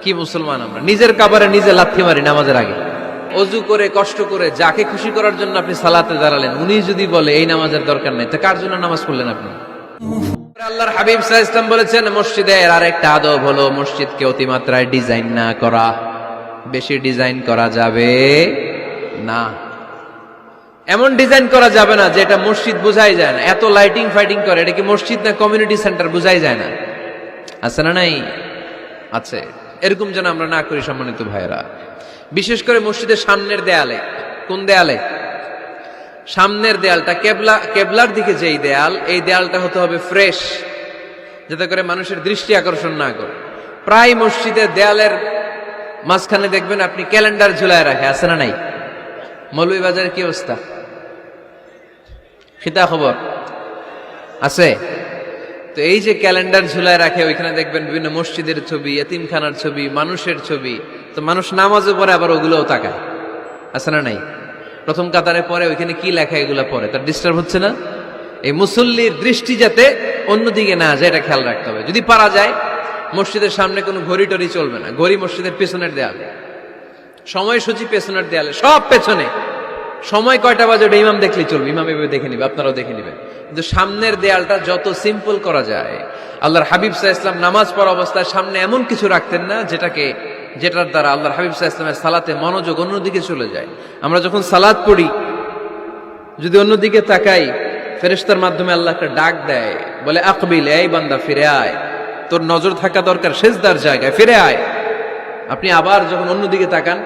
কি মুসলমান আমরা, নিজের কাবারে নিজে লাথি মারি নামাজের আগে। অজু করে কষ্ট করে যাকে খুশি করার জন্য আপনি সালাতে দাঁড়ালেন, উনি যদি বলে এই নামাজের দরকার নেই, তা কার জন্য নামাজ পড়লেন আপনি? আল্লাহর হাবিব সাল্লাল্লাহু আলাইহি ওয়াসাল্লাম বলেছেন, মসজিদের আরেকটা আদব হলো মসজিদকে অতিমাত্রায় ডিজাইন না করা। বেশি ডিজাইন করা যাবে না, এমন ডিজাইন করা যাবে না যে এটা মসজিদ বোঝাই যায় না। এত লাইটিং ফাইটিং করে, এটা কি মসজিদ না কমিউনিটি সেন্টার বোঝাই যায় না? আছে না নাই? আছে। এরকম যেন আমরা না করি সম্মানিত ভাইয়েরা। বিশেষ করে মসজিদের সামনের দেয়ালে। কোন দেয়ালে? সামনের দেয়ালটা কেবলার দিকে যেই দেয়াল, এই দেয়ালটা হতে হবে ফ্রেশ, যাতে করে মানুষের দৃষ্টি আকর্ষণ না করে। প্রায় মসজিদের দেয়ালের মাঝখানে দেখবেন আপনি ক্যালেন্ডার ঝুলায় রাখে, আছে না নাই? মৌলভীবাজারের কি অবস্থা? খিতা খবর আছে? তো এই যে ক্যালেন্ডার ঝুলায় রাখে, ওইখানে দেখবেন বিভিন্ন মসজিদের ছবি, এতিমখানার ছবি, মানুষের ছবি। তো মানুষ নামাজে পড়ে আবার ওগুলোও তাকায়, আছে না নাই? প্রথম কাতারে পরে ওইখানে কি লেখা, এগুলো পরে তার ডিস্টার্ব হচ্ছে না? এই মুসল্লির দৃষ্টি যাতে অন্যদিকে না যায়, এটা খেয়াল রাখতে হবে। যদি পারা যায় মসজিদের সামনে কোনো ঘড়ি টড়ি চলবে না। ঘড়ি মসজিদের পেছনের দেয়ালে, সময়সূচি পেছনের দেয়ালে, সব পেছনে। সময় কয়টা বাজে ওটা ইমাম দেখলেই চলবে, ইমাম এভাবে দেখে নিবে, আপনারাও দেখে নিবেন। কিন্তু সামনের দেয়ালটা যত সিম্পল করা যায়। আল্লাহর হাবিব সাল্লাল্লাহু আলাইহি ওয়াসাল্লাম নামাজ পড়া অবস্থায় সামনে এমন কিছু রাখতেন না যেটার দ্বারা আল্লাহর হাবিব সাল্লাল্লাহু আলাইহি ওয়াসাল্লামের সালাতে মনোযোগ অন্যদিকে চলে যায়। আমরা যখন সালাত পড়ি, যদি অন্যদিকে তাকাই, ফেরেশতার মাধ্যমে আল্লাহ একটা ডাক দেয়, বলে আকবিল, এই বান্দা ফিরে আয়, তোর নজর থাকা দরকার সেজদার জায়গায়, ফিরে আয়। আপনি আবার যখন অন্যদিকে তাকান,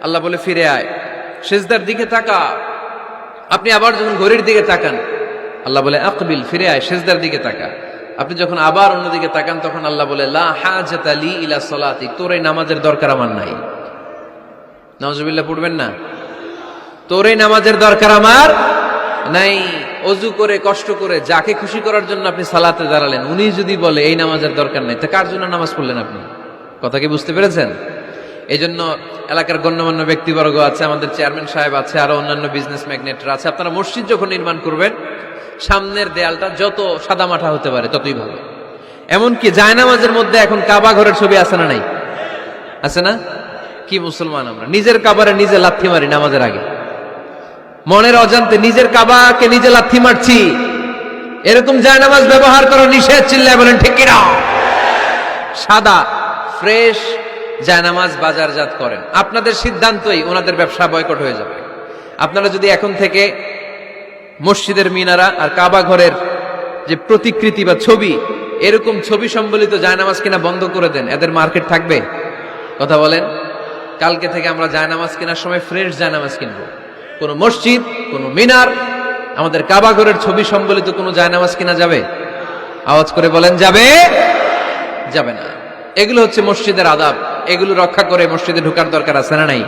আল্লাহ বলে ফিরে আয়, সেজদার দিকে তাকা। আপনি আবার যখন ঘড়ির দিকে তাকান, আল্লাহ বলে আকবিল, ফিরে আয়, সেজদার দিকে তাকা। আপনি যখন আবার অন্যদিকে তাকান, তখন আল্লাহ বলে লা হাজাতা লি ইলা সালাতিক, তোর এই নামাজের দরকার আমার নাই। নাউজুবিল্লাহ পড়বেন না? তোর এই নামাজের দরকার আমার নাই। অজু করে কষ্ট করে যাকে খুশি করার জন্য আপনি সালাতে দাঁড়ালেন, উনি যদি বলে এই নামাজের দরকার নাই, তা কার জন্য নামাজ পড়লেন আপনি? কথা কি বুঝতে পেরেছেন? এই জন্য এলাকার গণ্যমান্য ব্যক্তিবর্গ আছে, আমাদের চেয়ারম্যান সাহেব আছে, আরো অন্যান্য বিজনেস ম্যাগনেটরা আছে। আপনারা মসজিদ যখন নির্মাণ করবেন, সামনের দেয়ালটা যত সাদামাটা হতে পারে ততই ভালো। এমনকি জায়নামাজের মধ্যে এখন কাবা ঘরের ছবি আছে না নাই? আছে না? কি মুসলমান আমরা, নিজের কাবারে নিজে লাথি মারি নামাজের আগে। মনের অজান্তে নিজের কাবাকে নিজে লাথি মারছি। এরকম জায়নামাজ ব্যবহার করা নিষেধ, চিল্লায় বলেন ঠিক কিনা? সাদা ফ্রেশ জায়নামাজ বাজারজাত করেন, আপনাদের সিদ্ধান্তই ওনাদের ব্যবসা বয়কট হয়ে যাবে। আপনারা যদি এখন থেকে মসজিদের মিনারা আর কাবা ঘরের যে প্রতিকৃতি বা ছবি, এরকম ছবি সম্বলিত জায়নামাজ কিনা বন্ধ করে দেন, এদের মার্কেট থাকবে? কথা বলেন। কালকে থেকে আমরা জায়নামাজ কেনার সময় ফ্রেশ জায়নামাজ কিনবো। কোন মসজিদ, কোন মিনার, আমাদের কাবা ঘরের ছবি সম্বলিত কোন জায়নামাজ কিনা যাবে? আওয়াজ করে বলেন, যাবে? যাবে না। এগুলো হচ্ছে মসজিদের আদাব, এগুলো রক্ষা করে মসজিদে ঢোকার দরকার আছে না নাই?